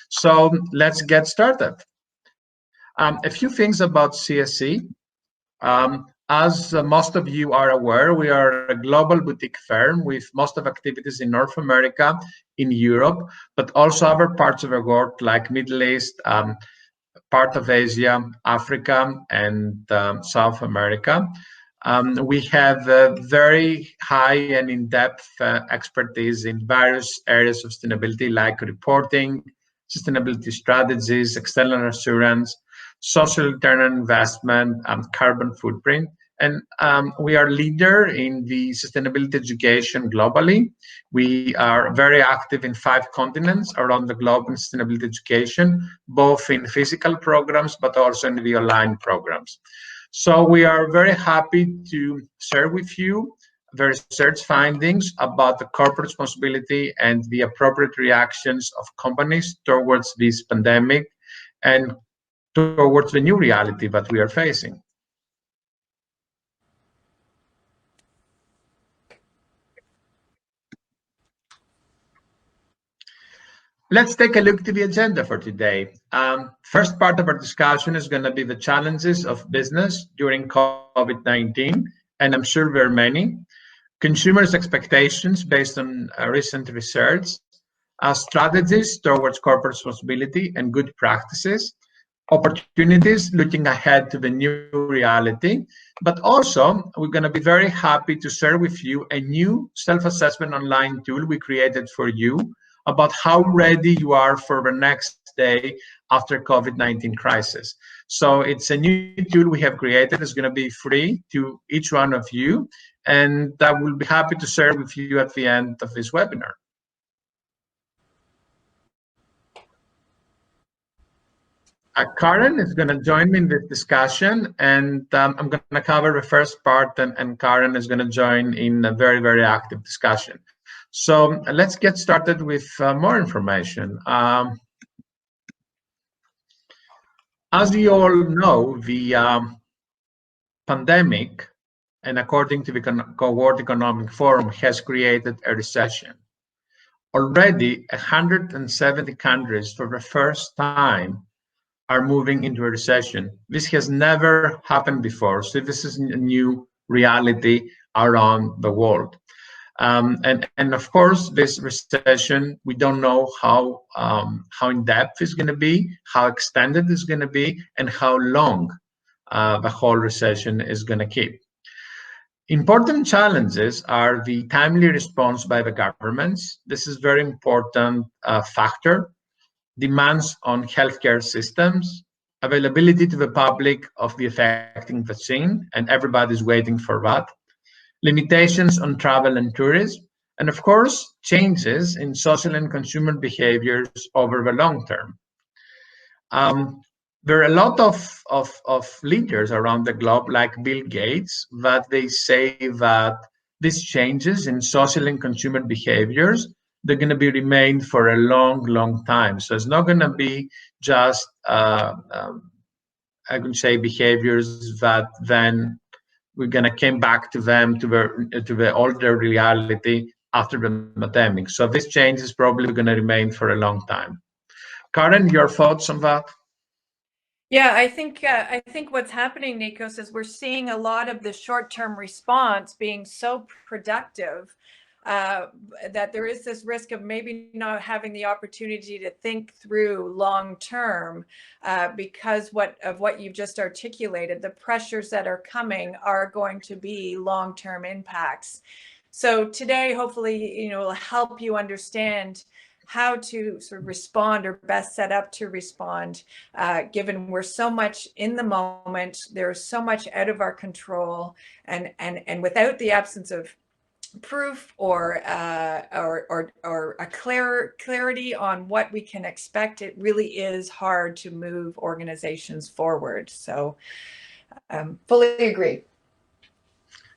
So let's get started. A few things about CSE. As most of you are aware, we are a global boutique firm with most of activities in North America, in Europe, but also other parts of the world like Middle East, part of Asia, Africa, and South America. We have very high and in-depth expertise in various areas of sustainability, like reporting, sustainability strategies, external assurance, social return on investment, carbon footprint. And we are leader in the sustainability education globally. We are very active in 5 continents around the globe in sustainability education, both in physical programs, but also in the online programs. So we are very happy to share with you the research findings about the corporate responsibility and the appropriate reactions of companies towards this pandemic and towards the new reality that we are facing. Let's take a look to the agenda for today. First part of our discussion is going to be the challenges of business during COVID-19, and I'm sure there are many. Consumers' expectations based on recent research, strategies towards corporate responsibility and good practices, opportunities looking ahead to the new reality, but also we're going to be very happy to share with you a new self-assessment online tool we created for you about how ready you are for the next day after COVID-19 crisis. So it's a new tool we have created. It's going to be free to each one of you, and I will be happy to share with you at the end of this webinar. Karen is going to join me in this discussion, and I'm going to cover the first part, and Karen is going to join in a very, very active discussion. So let's get started with more information. As you all know, the pandemic, and according to the World Economic Forum, has created a recession. Already, 170 countries for the first time are moving into a recession. This has never happened before, so this is a new reality around the world. And of course, this recession, we don't know how in depth it's going to be, how extended it's going to be, and how long the whole recession is going to keep. Important challenges are the timely response by the governments. This is very important factor. Demands on healthcare systems, availability to the public of the effective vaccine, and everybody's waiting for that. Limitations on travel and tourism, and of course, changes in social and consumer behaviors over the long term. There are a lot of leaders around the globe, like Bill Gates, that they say that these changes in social and consumer behaviors, they're going to be remain for a long time. So it's not going to be just, I could say, behaviors that then we're going to come back to them to the older reality after the pandemic. So this change is probably going to remain for a long time. Karen, your thoughts on that? Yeah, I think what's happening, Nikos, is we're seeing a lot of the short-term response being so productive that there is this risk of maybe not having the opportunity to think through long-term because of what you've just articulated. The pressures that are coming are going to be long-term impacts. So today, hopefully, will help you understand how to sort of respond or best set up to respond, given we're so much in the moment, there's so much out of our control, and without the absence of proof or a clarity on what we can expect, it really is hard to move organizations forward. So fully agree.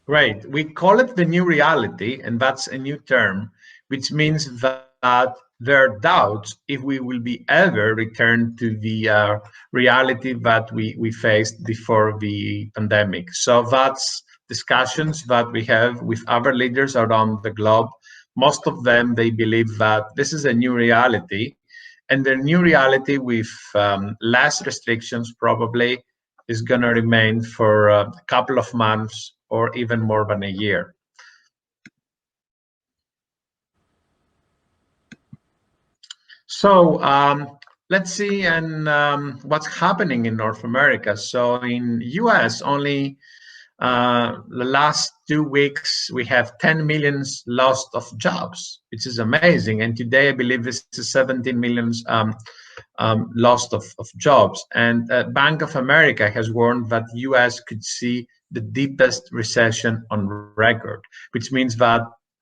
Great. We call it the new reality, and that's a new term, which means that there are doubts if we will be ever return to the reality that we faced before the pandemic. So that's discussions that we have with other leaders around the globe. Most of them, they believe that this is a new reality, and the new reality with less restrictions probably is going to remain for a couple of months or even more than a year. So let's see and what's happening in North America. So in US, only the last 2 weeks, we have 10 million lost of jobs, which is amazing. And today, I believe this is 17 million lost of jobs. And Bank of America has warned that US could see the deepest recession on record, which means that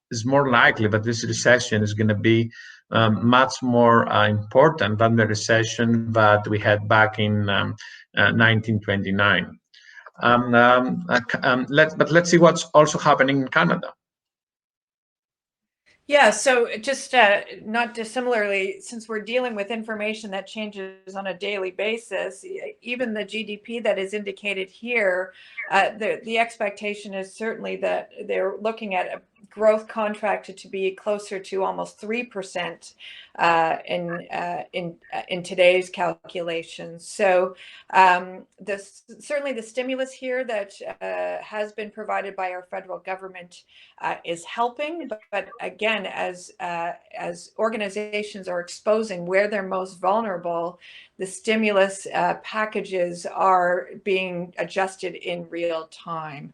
it's more likely that this recession is going to be much more important than the recession that we had back in 1929. But let's see what's also happening in Canada. Yeah, so just not dissimilarly, since we're dealing with information that changes on a daily basis, even the GDP that is indicated here, the expectation is certainly that they're looking at a growth contracted to be closer to almost 3% in today's calculations. So certainly the stimulus here that has been provided by our federal government is helping, but again, as organizations are exposing where they're most vulnerable, the stimulus packages are being adjusted in real time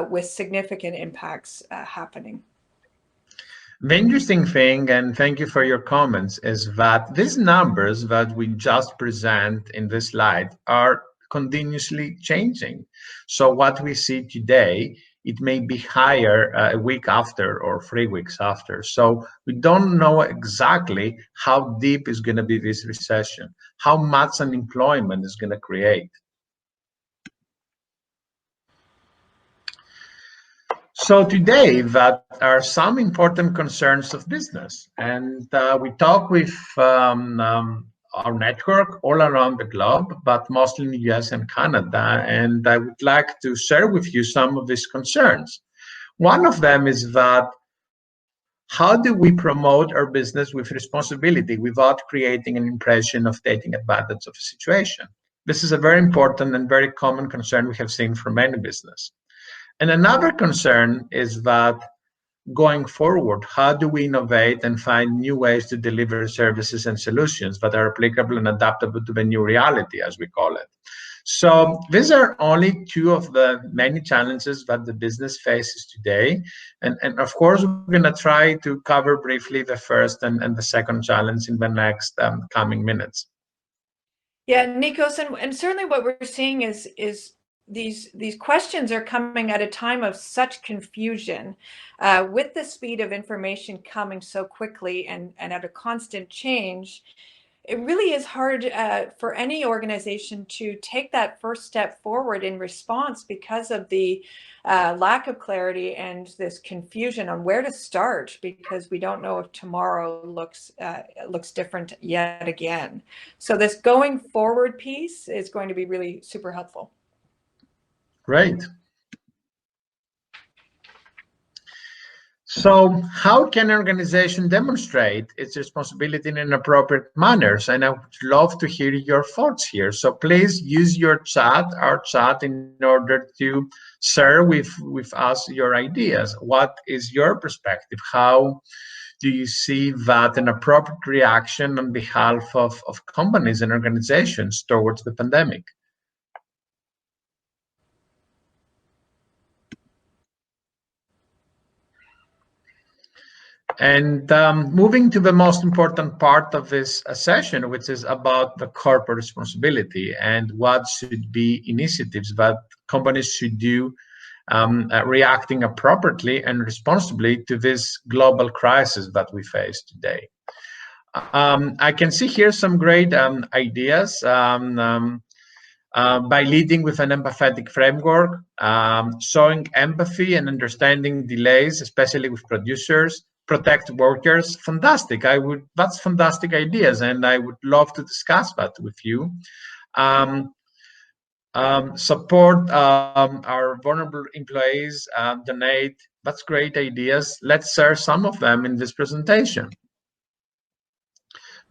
with significant impacts happening. The interesting thing, and thank you for your comments, is that these numbers that we just present in this slide are continuously changing. So what we see today, it may be higher a week after or 3 weeks after. So we don't know exactly how deep is going to be this recession, how much unemployment is going to create. So today, that are some important concerns of business, and we talk with our network all around the globe, but mostly in the US and Canada, and I would like to share with you some of these concerns. One of them is that how do we promote our business with responsibility without creating an impression of taking advantage of a situation? This is a very important and very common concern we have seen from many businesses. And another concern is that going forward, how do we innovate and find new ways to deliver services and solutions that are applicable and adaptable to the new reality, as we call it? So these are only two of the many challenges that the business faces today. And of course, we're going to try to cover briefly the first and the second challenge in the next coming minutes. Yeah, Nikos, and certainly what we're seeing is these questions are coming at a time of such confusion with the speed of information coming so quickly and at a constant change. It really is hard for any organization to take that first step forward in response because of the lack of clarity and this confusion on where to start, because we don't know if tomorrow looks different yet again. So this going forward piece is going to be really super helpful. Great. So how can an organization demonstrate its responsibility in an appropriate manner? And I would love to hear your thoughts here. So please use our chat, in order to share with us your ideas. What is your perspective? How do you see that an appropriate reaction on behalf of companies and organizations towards the pandemic? And moving to the most important part of this session, which is about the corporate responsibility and what should be initiatives that companies should do reacting appropriately and responsibly to this global crisis that we face today. I can see here some great ideas. By leading with an empathetic framework, showing empathy and understanding delays, especially with producers, protect workers. Fantastic. That's fantastic ideas, and I would love to discuss that with you. Support our vulnerable employees, donate. That's great ideas. Let's share some of them in this presentation.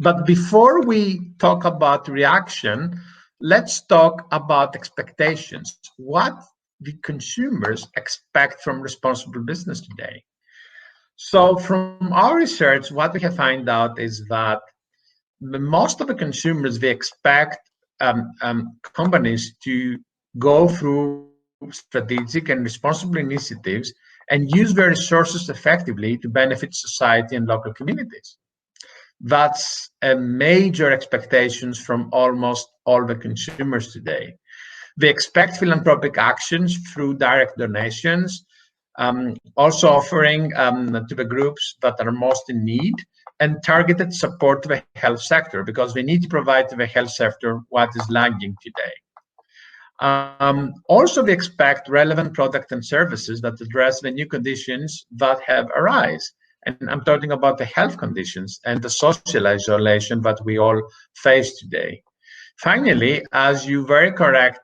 But before we talk about reaction, let's talk about expectations. What the consumers expect from responsible business today. So from our research, what we have found out is that most of the consumers, they expect companies to go through strategic and responsible initiatives and use their resources effectively to benefit society and local communities. That's a major expectations from almost all the consumers today. They expect philanthropic actions through direct donations, also offering to the groups that are most in need, and targeted support to the health sector, because we need to provide to the health sector what is lagging today. Also, we expect relevant products and services that address the new conditions that have arisen. And I'm talking about the health conditions and the social isolation that we all face today. Finally, as you very correct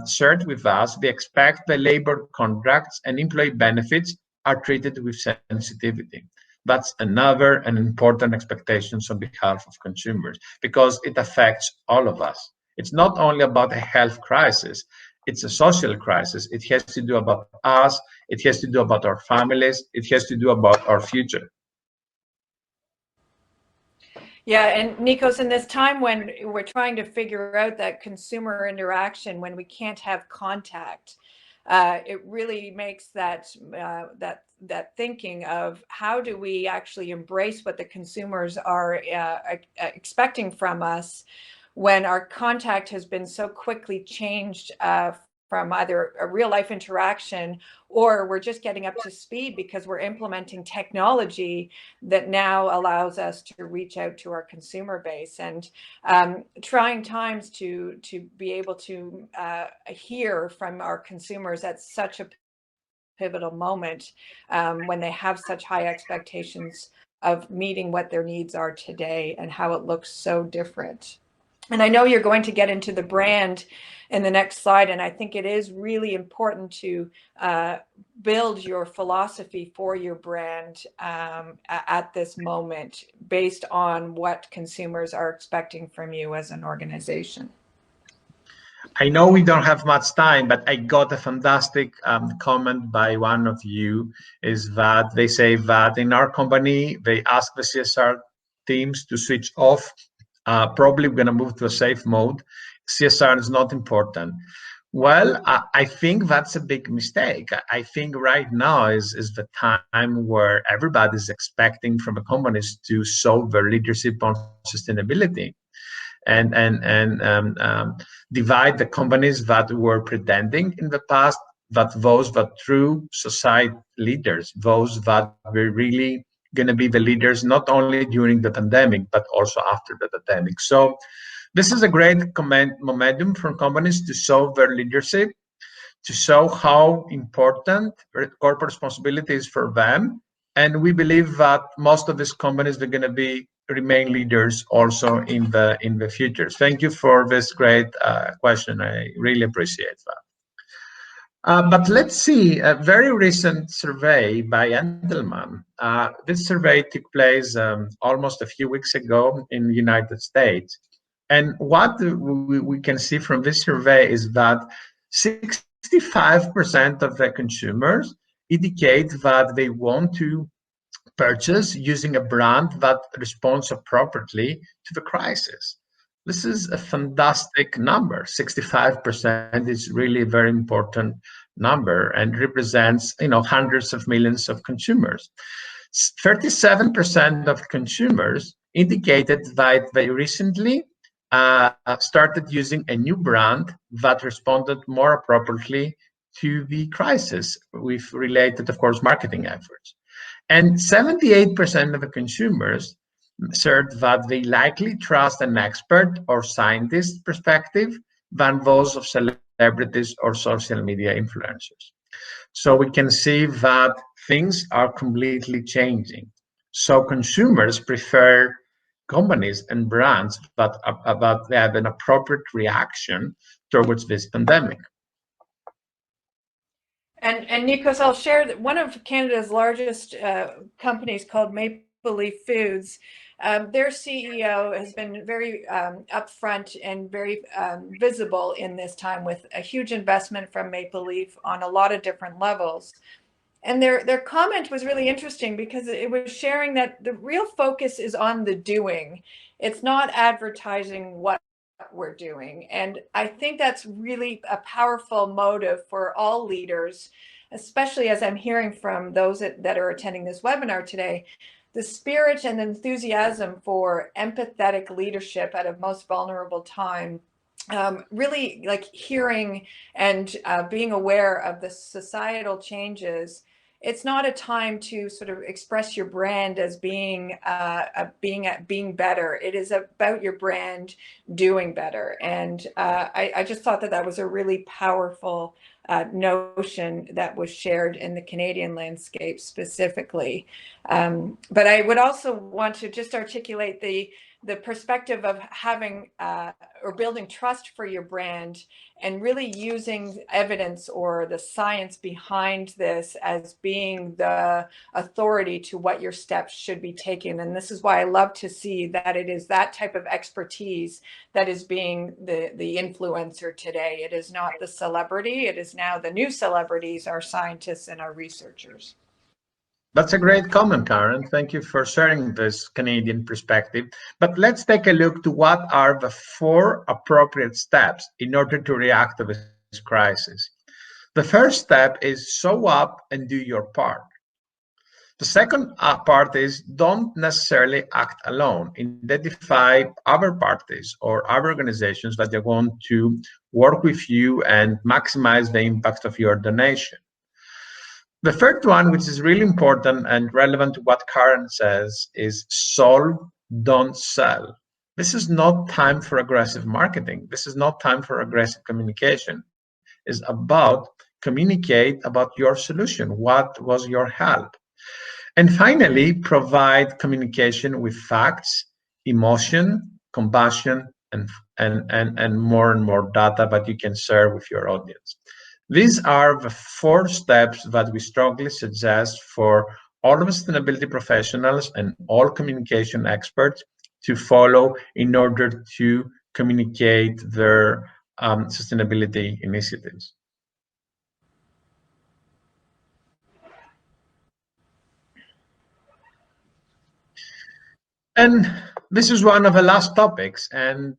shared with us, we expect the labor contracts and employee benefits are treated with sensitivity. That's another and important expectations on behalf of consumers, because it affects all of us. It's not only about a health crisis, it's a social crisis. It has to do about us, it has to do about our families, it has to do about our future. Yeah, and Nikos, in this time when we're trying to figure out that consumer interaction, when we can't have contact, it really makes that thinking of how do we actually embrace what the consumers are expecting from us when our contact has been so quickly changed from either a real life interaction, or we're just getting up to speed because we're implementing technology that now allows us to reach out to our consumer base. And trying times to be able to hear from our consumers at such a pivotal moment when they have such high expectations of meeting what their needs are today and how it looks so different. And I know you're going to get into the brand in the next slide, and I think it is really important to build your philosophy for your brand at this moment based on what consumers are expecting from you as an organization. I know we don't have much time, but I got a fantastic comment by one of you, is that they say that in our company, they ask the CSR teams to switch off. Probably we're going to move to a safe mode. CSR is not important. Well, I think that's a big mistake. I think right now is the time where everybody's expecting from the companies to show their leadership on sustainability, and divide the companies that were pretending in the past, that those that true society leaders, those that were really going to be the leaders, not only during the pandemic, but also after the pandemic. So this is a great momentum for companies to show their leadership, to show how important corporate responsibility is for them. And we believe that most of these companies are going to be remain leaders also in the future. Thank you for this great question. I really appreciate that. But let's see a very recent survey by Endelman. This survey took place almost a few weeks ago in the United States. And what we can see from this survey is that 65% of the consumers indicate that they want to purchase using a brand that responds appropriately to the crisis. This is a fantastic number. 65% is really a very important number and represents, hundreds of millions of consumers. 37% of consumers indicated that they recently started using a new brand that responded more appropriately to the crisis with related, of course, marketing efforts. And 78% of the consumers said that they likely trust an expert or scientist perspective than those of celebrities or social media influencers. So we can see that things are completely changing. So consumers prefer companies and brands that have an appropriate reaction towards this pandemic. And Nikos, I'll share that one of Canada's largest companies called Maple Leaf Foods their CEO has been very upfront and very visible in this time with a huge investment from Maple Leaf on a lot of different levels. And their comment was really interesting because it was sharing that the real focus is on the doing. It's not advertising what we're doing. And I think that's really a powerful motive for all leaders, especially as I'm hearing from those that are attending this webinar today. The spirit and enthusiasm for empathetic leadership at a most vulnerable time, really like hearing and being aware of the societal changes. It's not a time to sort of express your brand as being better. It is about your brand doing better. And I just thought that was a really powerful notion that was shared in the Canadian landscape specifically. But I would also want to just articulate the perspective of having or building trust for your brand and really using evidence or the science behind this as being the authority to what your steps should be taken. And this is why I love to see that it is that type of expertise that is being the influencer today. It is not the celebrity. It is now the new celebrities, our scientists and our researchers. That's a great comment, Karen. Thank you for sharing this Canadian perspective. But let's take a look to what are the 4 appropriate steps in order to react to this crisis. The first step is show up and do your part. The second part is don't necessarily act alone. Identify other parties or other organizations that are going to work with you and maximize the impact of your donation. The third one, which is really important and relevant to what Karen says, is solve, don't sell. This is not time for aggressive marketing. This is not time for aggressive communication. It's about communicate about your solution. What was your help? And finally, provide communication with facts, emotion, compassion, and more data that you can share with your audience. These are the 4 steps that we strongly suggest for all of the sustainability professionals and all communication experts to follow in order to communicate their sustainability initiatives. And this is one of the last topics, and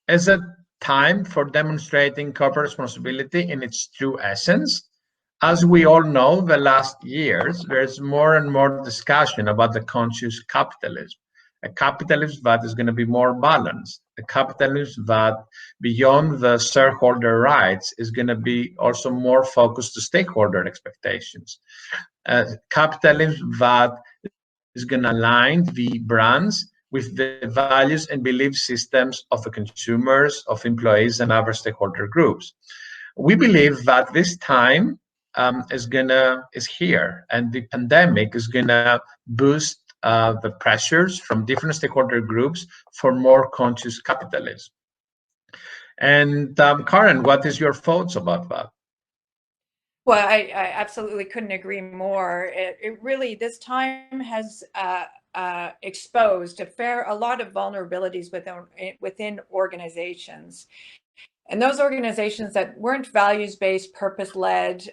as a time for demonstrating corporate responsibility in its true essence. As we all know, the last years, there's more and more discussion about the conscious capitalism, a capitalism that is going to be more balanced, a capitalism that beyond the shareholder rights is going to be also more focused to stakeholder expectations, a capitalism that is going to align the brands with the values and belief systems of the consumers, of employees, and other stakeholder groups. We believe that this time is here, and the pandemic is gonna boost the pressures from different stakeholder groups for more conscious capitalism. And Karen, what is your thoughts about that? Well, I absolutely couldn't agree more. It really, this time has exposed a lot of vulnerabilities within organizations. And those organizations that weren't values-based, purpose-led,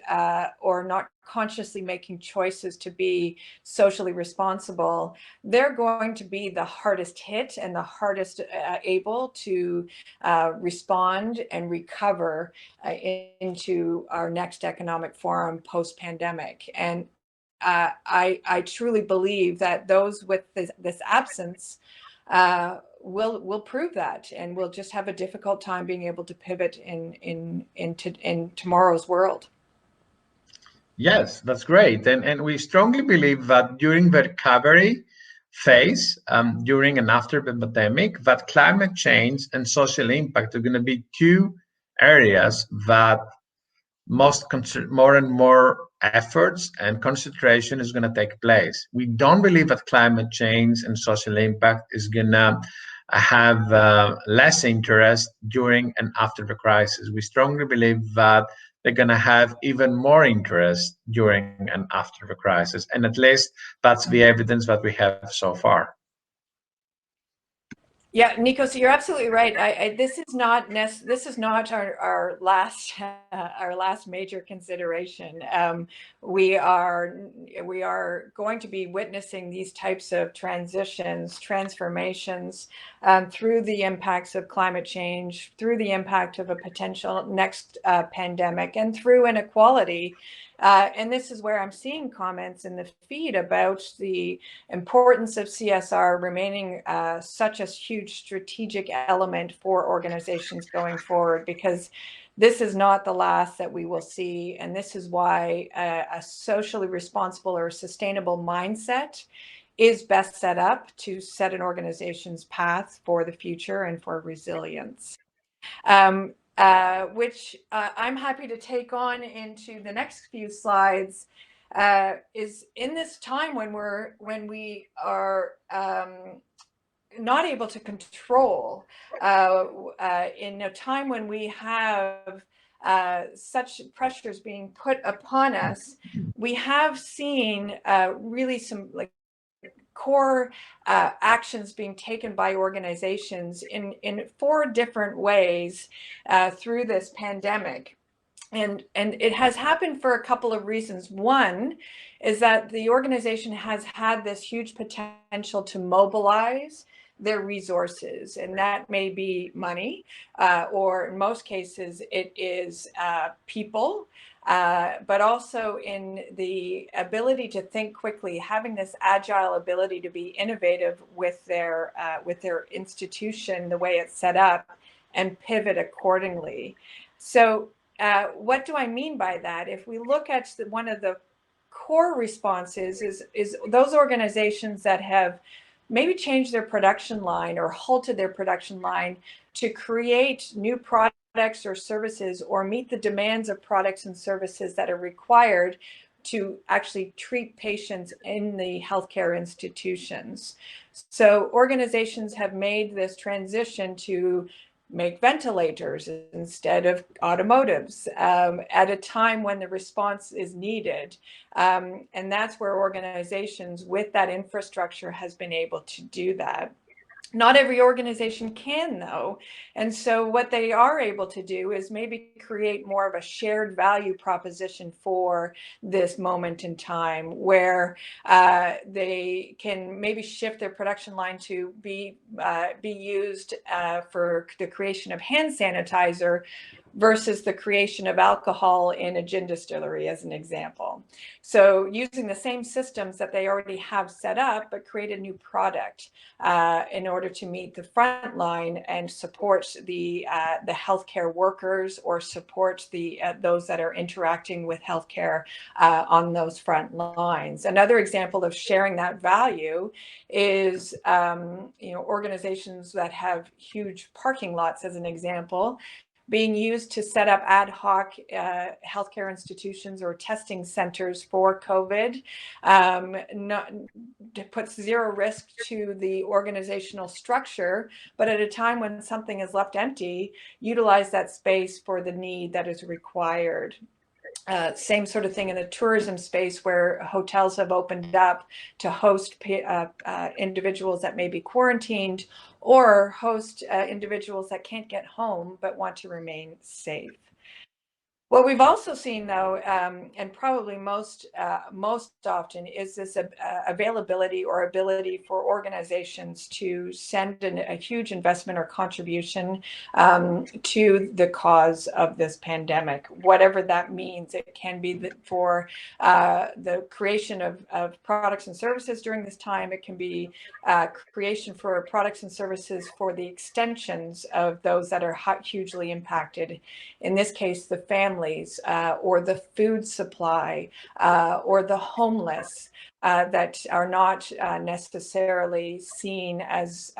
or not consciously making choices to be socially responsible, they're going to be the hardest hit and the hardest able to respond and recover into our next economic forum post-pandemic. And I truly believe that those with this absence will prove that, and we'll just have a difficult time being able to pivot in tomorrow's world. Yes, that's great, and we strongly believe that during the recovery phase, during and after the pandemic, that climate change and social impact are going to be 2 areas that more and more efforts and concentration is going to take place. We don't believe that climate change and social impact is going to have less interest during and after the crisis. We strongly believe that they're going to have even more interest during and after the crisis, and at least that's the evidence that we have so far. Yeah, Nico, so you're absolutely right. This is not our last our last major consideration. We are going to be witnessing these types of transformations through the impacts of climate change, through the impact of a potential next pandemic, and through inequality. And this is where I'm seeing comments in the feed about the importance of CSR remaining such a huge strategic element for organizations going forward, because this is not the last that we will see. And this is why a socially responsible or sustainable mindset is best set up to set an organization's path for the future and for resilience. Which I'm happy to take on into the next few slides, is in this time when we are not able to control, in a time when we have such pressures being put upon us, we have seen really some core actions being taken by organizations in 4 different ways through this pandemic. And it has happened for a couple of reasons. One is that the organization has had this huge potential to mobilize their resources, and that may be money, or in most cases it is people, but also in the ability to think quickly, having this agile ability to be innovative with their institution, the way it's set up, and pivot accordingly. So what do I mean by that? If we look at one of the core responses is those organizations that have maybe changed their production line or halted their production line to create new products or services, or meet the demands of products and services that are required to actually treat patients in the healthcare institutions. So organizations have made this transition to make ventilators instead of automotives at a time when the response is needed. And that's where organizations with that infrastructure has been able to do that. Not every organization can, though. And so what they are able to do is maybe create more of a shared value proposition for this moment in time, where they can maybe shift their production line to be used for the creation of hand sanitizer versus the creation of alcohol in a gin distillery, as an example. So using the same systems that they already have set up, but create a new product in order to meet the front line and support the healthcare workers, or support those that are interacting with healthcare on those front lines. Another example of sharing that value is organizations that have huge parking lots, as an example, being used to set up ad hoc healthcare institutions or testing centers for COVID. Puts zero risk to the organizational structure, but at a time when something is left empty, utilize that space for the need that is required. Same sort of thing in the tourism space, where hotels have opened up to host individuals that may be quarantined, or host individuals that can't get home but want to remain safe. What we've also seen, though, and probably most often, is this availability or ability for organizations to send a huge investment or contribution to the cause of this pandemic, whatever that means. It can be for the creation of products and services during this time. It can be creation for products and services for the extensions of those that are hugely impacted. In this case, the families, or the food supply, or the homeless, that are not necessarily seen as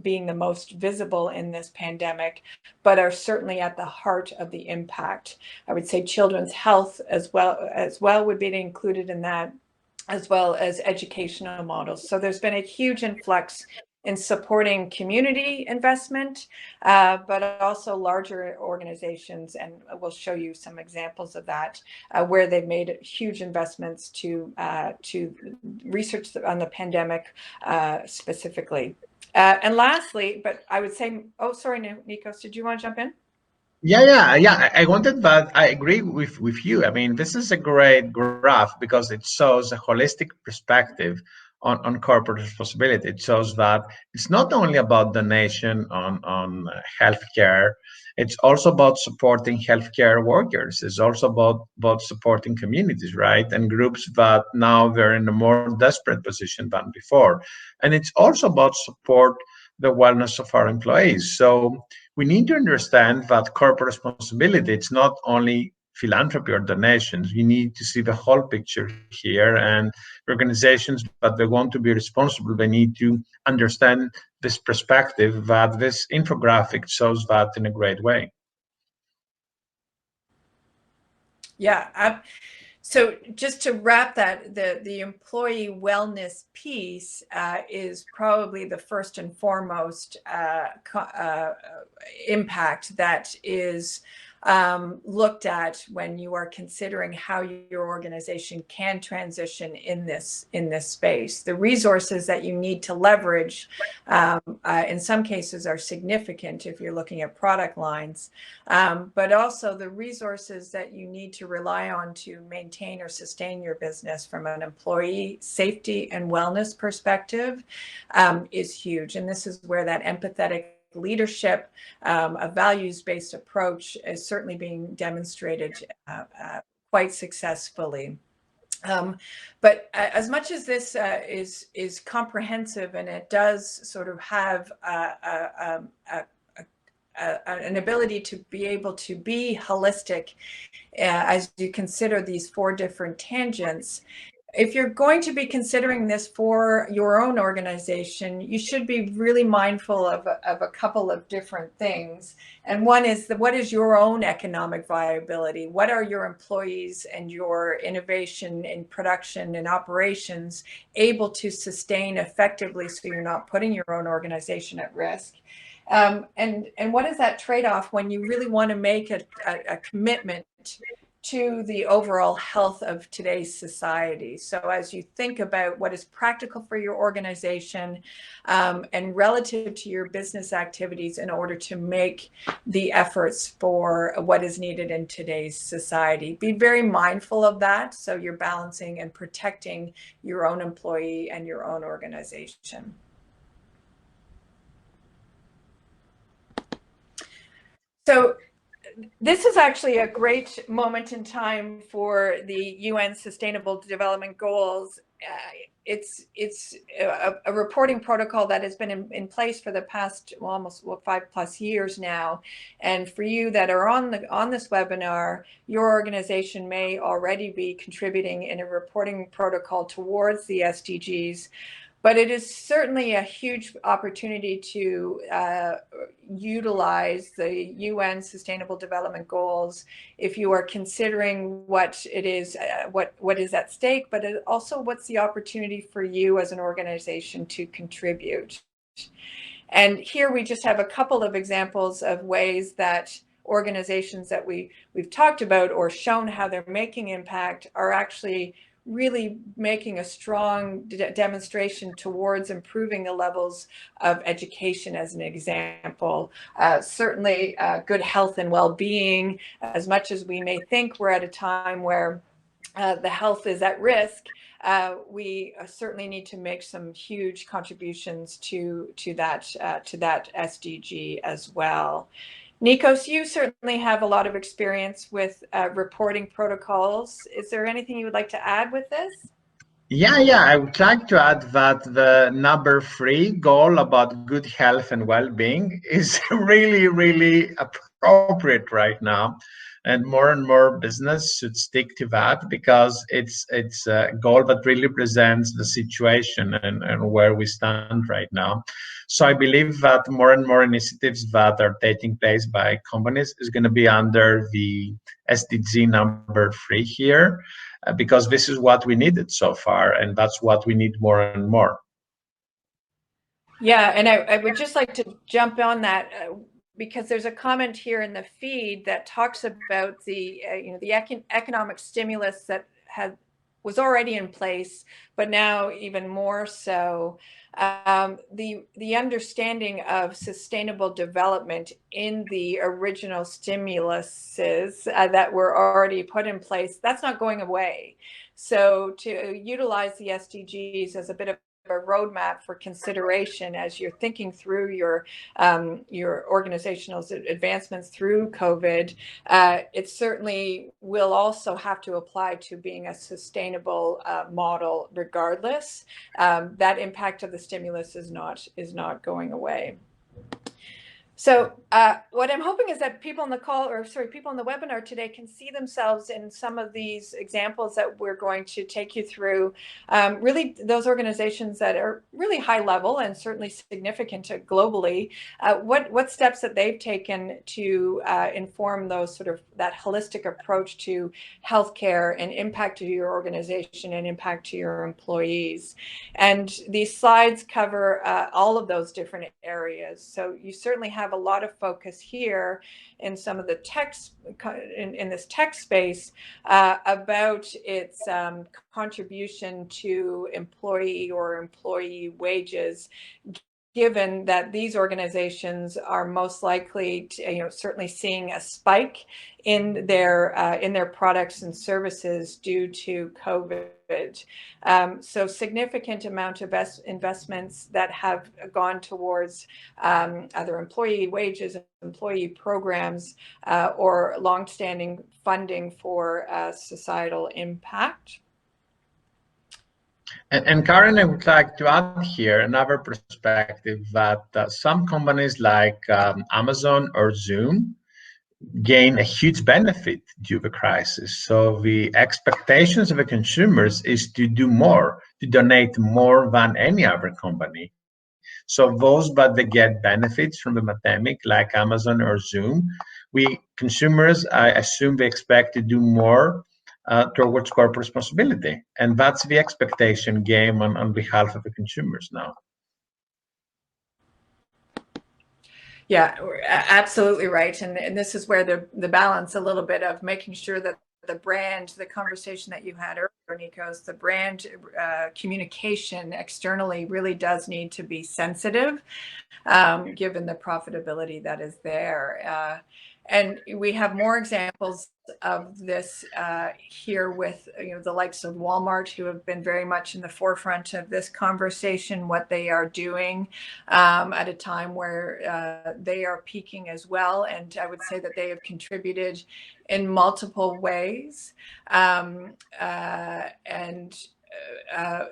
being the most visible in this pandemic, but are certainly at the heart of the impact. I would say children's health as well would be included in that, as well as educational models. So there's been a huge influx in supporting community investment, but also larger organizations, and we'll show you some examples of that, where they've made huge investments to research on the pandemic specifically. And lastly, but I would say, oh, sorry, Nikos, did you want to jump in? Yeah. I wanted, but I agree with you. I mean, this is a great graph because it shows a holistic perspective on corporate responsibility. It shows that it's not only about donation on healthcare. It's also about supporting healthcare workers. It's also about supporting communities, right? And groups that now they're in a more desperate position than before. And it's also about support the wellness of our employees. So we need to understand that corporate responsibility, it's not only philanthropy or donations. You need to see the whole picture here, and organizations that they want to be responsible, they need to understand this perspective that this infographic shows that in a great way. Yeah. So just to wrap that, the employee wellness piece is probably the first and foremost impact that is looked at when you are considering how your organization can transition in this space. The resources that you need to leverage in some cases are significant if you're looking at product lines, but also the resources that you need to rely on to maintain or sustain your business from an employee safety and wellness perspective is huge. And this is where that empathetic leadership, a values-based approach is certainly being demonstrated quite successfully. But as much as this is comprehensive, and it does sort of have an ability to be able to be holistic as you consider these 4 different tangents, if you're going to be considering this for your own organization, you should be really mindful of a couple of different things. And one is what is your own economic viability? What are your employees and your innovation in production and operations able to sustain effectively so you're not putting your own organization at risk? And what is that trade-off when you really want to make a commitment to the overall health of today's society? So as you think about what is practical for your organization and relative to your business activities in order to make the efforts for what is needed in today's society, be very mindful of that so you're balancing and protecting your own employee and your own organization. So this is actually a great moment in time for the UN Sustainable Development Goals. It's a reporting protocol that has been in place for the past almost 5+ years now. And for you that are on this webinar, your organization may already be contributing in a reporting protocol towards the SDGs. But it is certainly a huge opportunity to utilize the UN Sustainable Development Goals if you are considering what it is, what is at stake, but also what's the opportunity for you as an organization to contribute. And here we just have a couple of examples of ways that organizations that we've talked about or shown how they're making impact are actually really making a strong demonstration towards improving the levels of education, as an example. Certainly good health and well-being. As much as we may think we're at a time where the health is at risk, we certainly need to make some huge contributions to that SDG as well. Nikos, you certainly have a lot of experience with reporting protocols. Is there anything you would like to add with this? Yeah, I would like to add that the number 3 goal about good health and well-being is really, really appropriate right now. And more business should stick to that because it's a goal that really presents the situation and where we stand right now. So I believe that more and more initiatives that are taking place by companies is going to be under the SDG number 3 here, because this is what we needed so far, and that's what we need more and more. Yeah, and I would just like to jump on that because there's a comment here in the feed that talks about the the economic stimulus that was already in place, but now even more so. The understanding of sustainable development in the original stimuluses that were already put in place, that's not going away. So to utilize the SDGs as a bit of a roadmap for consideration as you're thinking through your organizational advancements through COVID, it certainly will also have to apply to being a sustainable model regardless. That impact of the stimulus is not going away. So what I'm hoping is that people on the call, or sorry, people on the webinar today can see themselves in some of these examples that we're going to take you through. Really, those organizations that are really high level and certainly significant globally, what steps that they've taken to inform those sort of that holistic approach to healthcare and impact to your organization and impact to your employees. And these slides cover all of those different areas. So you certainly have a lot of focus here in some of the text in this tech space about its contribution to employee wages, given that these organizations are most likely to, certainly seeing a spike in their products and services due to COVID. So significant amount of investments that have gone towards either employee wages, employee programs, or longstanding funding for societal impact. And Karen, I would like to add here another perspective that some companies like Amazon or Zoom gain a huge benefit due to the crisis. So the expectations of the consumers is to do more, to donate more than any other company. So those that they get benefits from the pandemic, like Amazon or Zoom, we consumers, I assume they expect to do more towards corporate responsibility. And that's the expectation game on behalf of the consumers now. Yeah, absolutely right. And this is where the balance a little bit of making sure that the brand, the conversation that you had earlier, Nikos, the brand communication externally really does need to be sensitive, given the profitability that is there. And we have more examples of this here with the likes of Walmart, who have been very much in the forefront of this conversation, what they are doing at a time where they are peaking as well. And I would say that they have contributed in multiple ways. And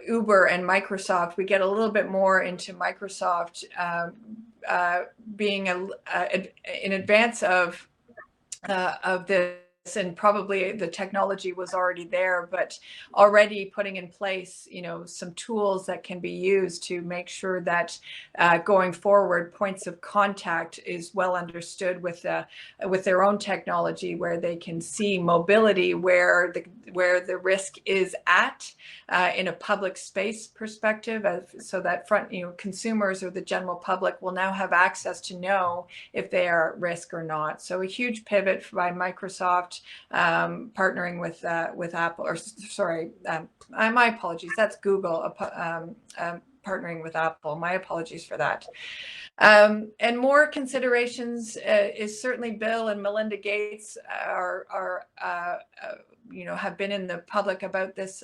Uber and Microsoft, we get a little bit more into Microsoft being in advance of this, and probably the technology was already there, but already putting in place, some tools that can be used to make sure that going forward, points of contact is well understood with their own technology, where they can see mobility, where the risk is at in a public space perspective, so that consumers or the general public will now have access to know if they are at risk or not. So a huge pivot by Microsoft partnering with Apple, or sorry, my apologies, that's Google partnering with Apple. My apologies for that. And more considerations is certainly Bill and Melinda Gates have been in the public about this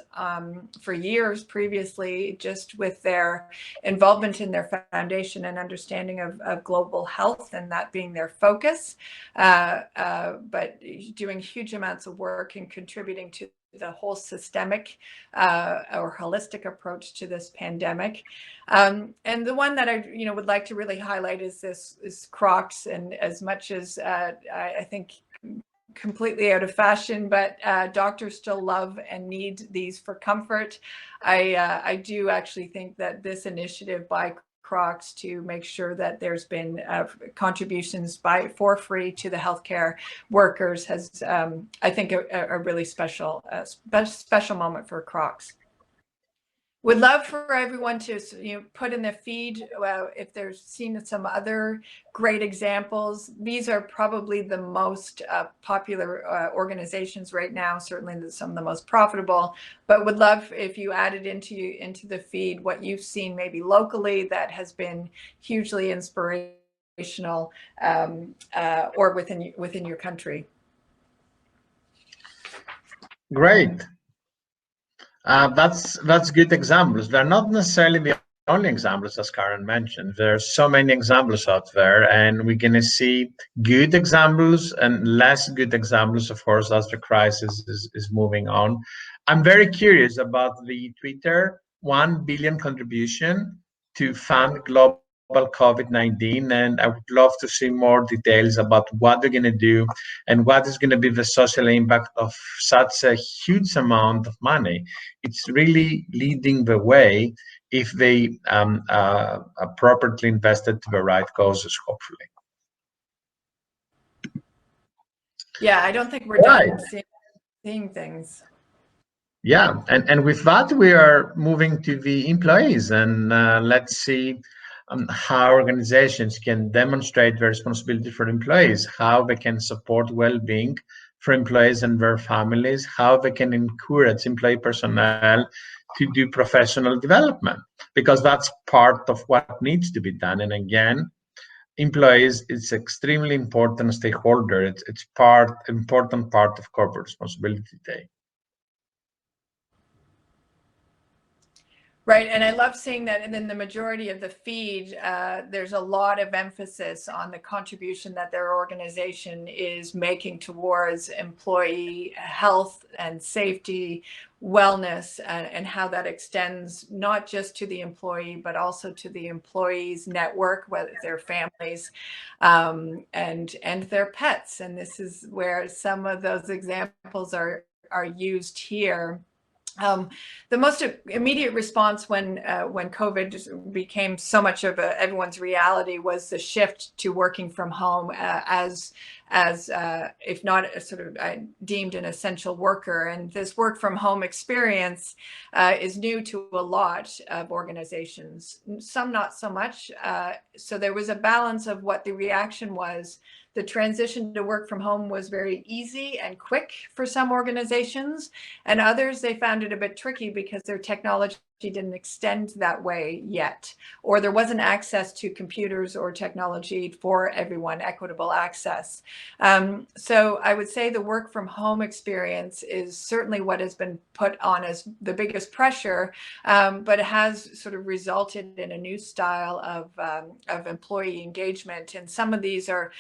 for years previously, just with their involvement in their foundation and understanding of global health, and that being their focus, but doing huge amounts of work and contributing to the whole systemic or holistic approach to this pandemic. And the one that I would like to really highlight is Crocs. And as much as I think completely out of fashion, but doctors still love and need these for comfort, I do actually think that this initiative by Crocs to make sure that there's been contributions for free to the healthcare workers has, I think, a really special moment for Crocs. Would love for everyone to put in the feed if they're seen some other great examples. These are probably the most popular organizations right now, certainly some of the most profitable, but would love if you added into the feed what you've seen maybe locally that has been hugely inspirational or within your country. Great. That's good examples. They're not necessarily the only examples, as Karen mentioned. There's so many examples out there, and we're going to see good examples and less good examples, of course, as the crisis is moving on. I'm very curious about the Twitter 1 billion contribution to fund global COVID-19, and I would love to see more details about what they're going to do and what is going to be the social impact of such a huge amount of money. It's really leading the way if they are properly invested to the right causes, hopefully. Yeah, I don't think we're done seeing things. Yeah, and with that, we are moving to the employees, and let's see how organizations can demonstrate their responsibility for employees, how they can support well-being for employees and their families, how they can encourage employee personnel to do professional development, because that's part of what needs to be done. And again, employees is extremely important stakeholder. It's important part of corporate responsibility today. Right, and I love seeing that. And in the majority of the feed, there's a lot of emphasis on the contribution that their organization is making towards employee health and safety, wellness, and how that extends not just to the employee, but also to the employees' network, whether their families and their pets. And this is where some of those examples are used here. The most immediate response when COVID became so much of everyone's reality was the shift to working from home as if not sort of deemed an essential worker. And this work from home experience is new to a lot of organizations, some not so much. So there was a balance of what the reaction was. The transition to work from home was very easy and quick for some organizations, and others, they found it a bit tricky because their technology didn't extend that way yet, or there wasn't access to computers or technology for everyone, equitable access. So I would say the work from home experience is certainly what has been put on as the biggest pressure, but it has sort of resulted in a new style of employee engagement. And some of these are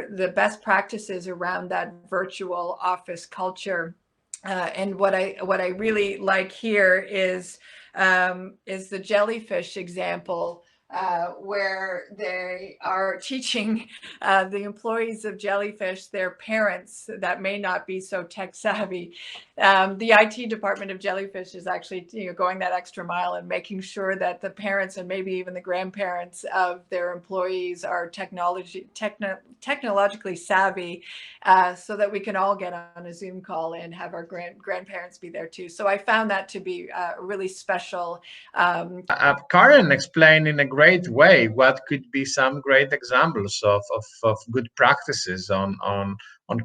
the best practices around that virtual office culture. And what I really like here is the jellyfish example, where they are teaching the employees of Jellyfish, their parents that may not be so tech savvy. The IT department of Jellyfish is actually going that extra mile and making sure that the parents and maybe even the grandparents of their employees are technologically savvy, so that we can all get on a Zoom call and have our grandparents be there too. So I found that to be really special. Karen explained in a great way what could be some great examples of good practices on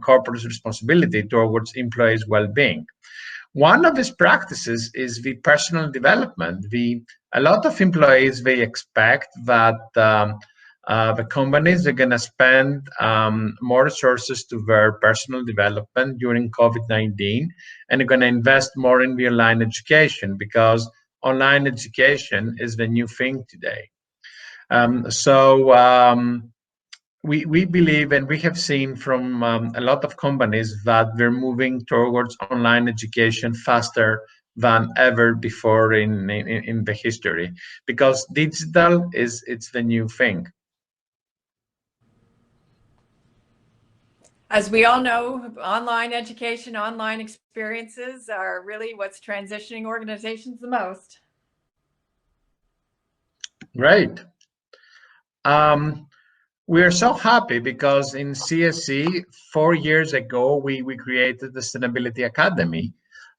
corporate responsibility towards employees' well-being. One of these practices is the personal development. A lot of employees, they expect that the companies are going to spend more resources to their personal development during COVID-19, and are going to invest more in the online education, because online education is the new thing today. We believe, and we have seen from a lot of companies, that they're moving towards online education faster than ever before in the history, because digital it's the new thing. As we all know, online education, online experiences are really what's transitioning organizations the most. Great. We are so happy because in CSE 4 years ago we created the Sustainability Academy,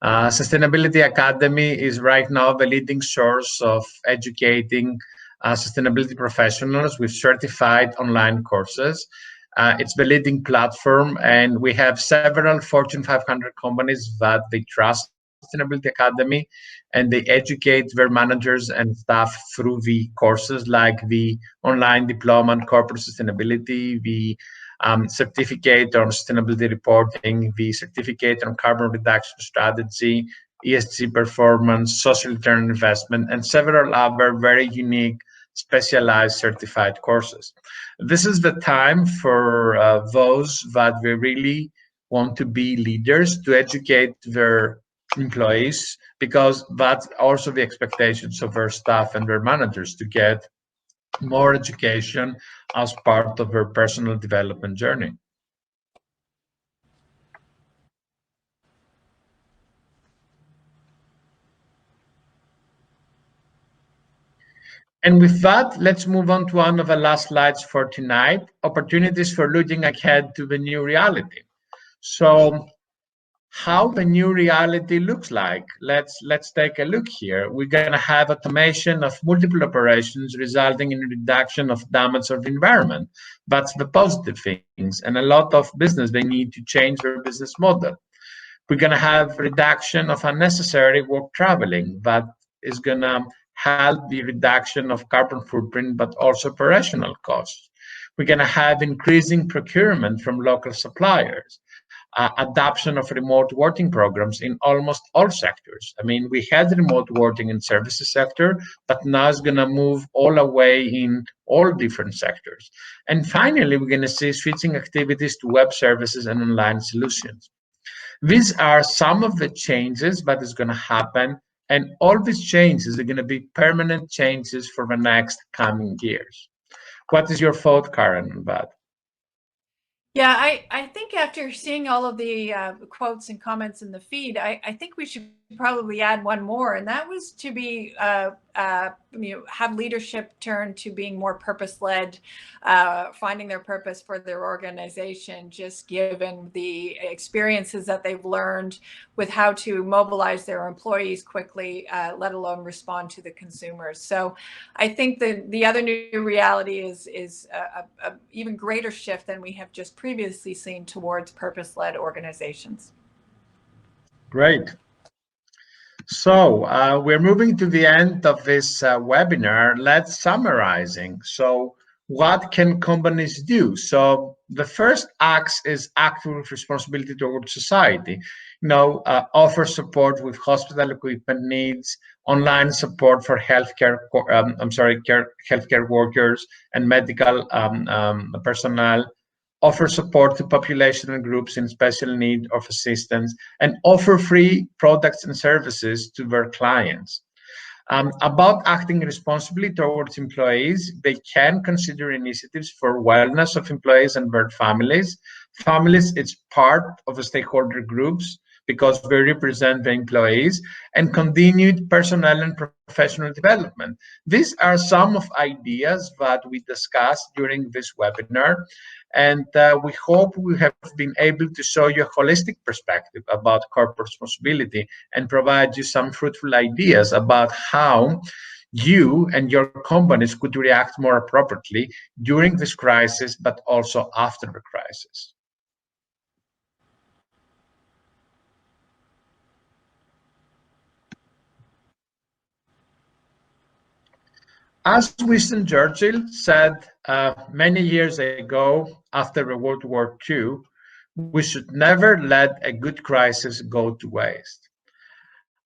Sustainability Academy is right now the leading source of educating sustainability professionals with certified online courses. It's the leading platform, and we have several Fortune 500 companies that they trust Sustainability Academy, and they educate their managers and staff through the courses like the online diploma on corporate sustainability, the certificate on sustainability reporting, the certificate on carbon reduction strategy, ESG performance, social return on investment, and several other very unique specialized certified courses. This is the time for those that they really want to be leaders to educate their employees, because that's also the expectations of their staff and their managers to get more education as part of their personal development journey. And with that, let's move on to one of the last slides for tonight, opportunities for looking ahead to the new reality. So how the new reality looks like. Let's take a look here. We're going to have automation of multiple operations resulting in reduction of damage of the environment. That's the positive things. And a lot of business, they need to change their business model. We're going to have reduction of unnecessary work traveling. That is going to help the reduction of carbon footprint, but also operational costs. We're going to have increasing procurement from local suppliers. Adoption of remote working programs in almost all sectors. I mean, we had remote working in services sector, but now it's going to move all away in all different sectors. And finally, we're going to see switching activities to web services and online solutions. These are some of the changes that is going to happen, and all these changes are going to be permanent changes for the next coming years. What is your thought, Karen, on that? Yeah, I think after seeing all of the quotes and comments in the feed, I think we should probably add one more, and that was to be have leadership turn to being more purpose-led, finding their purpose for their organization, just given the experiences that they've learned with how to mobilize their employees quickly, let alone respond to the consumers. So I think the other new reality is a even greater shift than we have just previously seen towards purpose-led organizations. Great. So we're moving to the end of this webinar. Let's summarizing. So what can companies do? So the first act is act with responsibility towards society. Offer support with hospital equipment needs, online support for healthcare workers and medical personnel. Offer support to population and groups in special need of assistance, and offer free products and services to their clients. About acting responsibly towards employees, they can consider initiatives for wellness of employees and their families. Families, it's part of the stakeholder groups because they represent the employees, and continued personnel and professional development. These are some of ideas that we discussed during this webinar. And we hope we have been able to show you a holistic perspective about corporate responsibility and provide you some fruitful ideas about how you and your companies could react more appropriately during this crisis, but also after the crisis. As Winston Churchill said many years ago after World War II, we should never let a good crisis go to waste.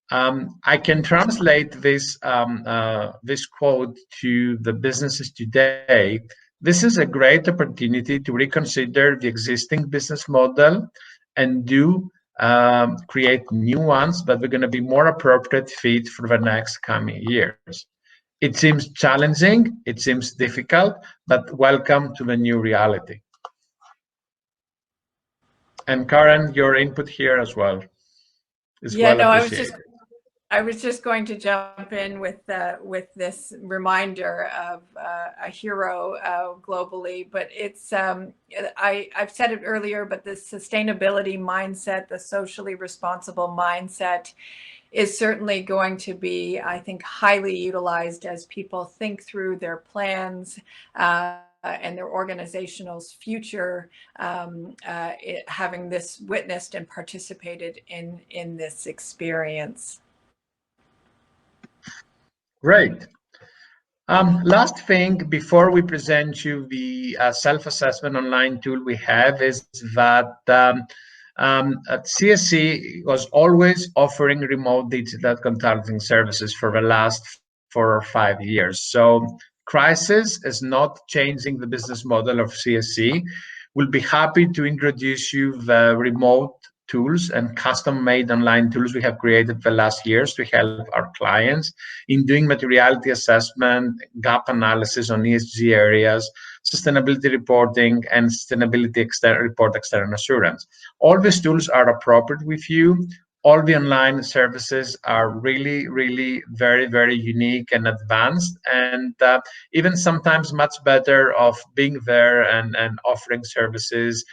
I can translate this quote to the businesses today. This is a great opportunity to reconsider the existing business model and create new ones that are going to be more appropriate fit for the next coming years. It seems challenging, it seems difficult, but welcome to the new reality. And Karen, your input here as well is well appreciated. I was just going to jump in with this reminder of a hero globally, but it's I've said it earlier, but the sustainability mindset, the socially responsible mindset, is certainly going to be, I think, highly utilized as people think through their plans and their organizational's future, having this witnessed and participated in this experience. Great. Last thing before we present you the self-assessment online tool we have is that CSE was always offering remote digital consulting services for the last 4 or 5 years. So crisis is not changing the business model of CSE. We'll be happy to introduce you the remote tools and custom-made online tools we have created the last years to help our clients in doing materiality assessment, gap analysis on ESG areas, sustainability reporting, and sustainability external assurance. All these tools are appropriate with you. All the online services are really, really very, very unique and advanced, and even sometimes much better of being there and offering services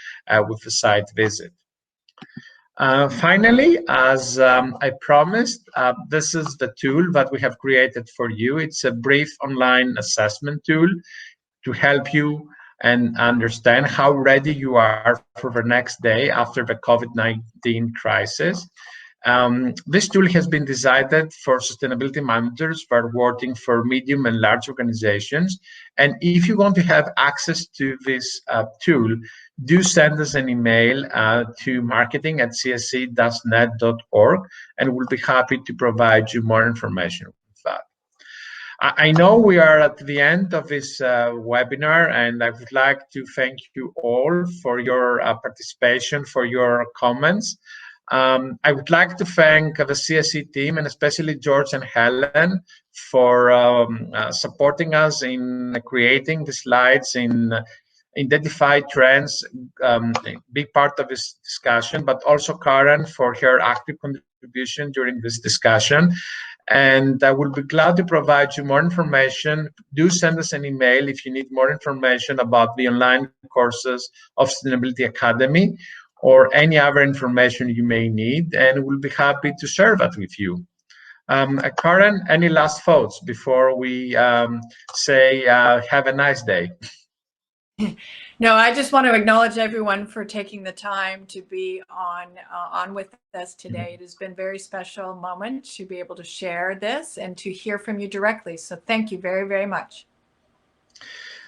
with a site visit. Finally, as I promised, this is the tool that we have created for you. It's a brief online assessment tool to help you and understand how ready you are for the next day after the COVID-19 crisis. This tool has been designed for sustainability managers who are working for medium and large organizations. And if you want to have access to this tool, do send us an email to marketing@csc-net.org, and we'll be happy to provide you more information with that. I know we are at the end of this webinar, and I would like to thank you all for your participation, for your comments. I would like to thank the CSE team, and especially George and Helen, for supporting us in creating the slides, in identify trends, a big part of this discussion, but also Karen for her active contribution during this discussion. And I will be glad to provide you more information. Do send us an email if you need more information about the online courses of Sustainability Academy or any other information you may need, and we'll be happy to share that with you. Karen, any last thoughts before we say have a nice day? No, I just want to acknowledge everyone for taking the time to be on with us today. It has been a very special moment to be able to share this and to hear from you directly. So thank you very, very much.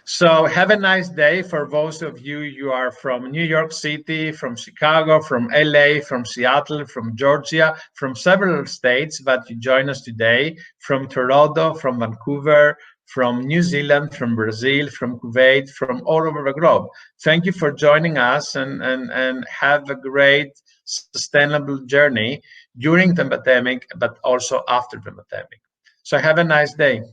So have a nice day. For those of you are from New York City, from Chicago, from LA, from Seattle, from Georgia, from several states that you join us today, from Toronto, from Vancouver, from New Zealand, from Brazil, from Kuwait, from all over the globe. Thank you for joining us, and have a great sustainable journey during the pandemic, but also after the pandemic. So have a nice day.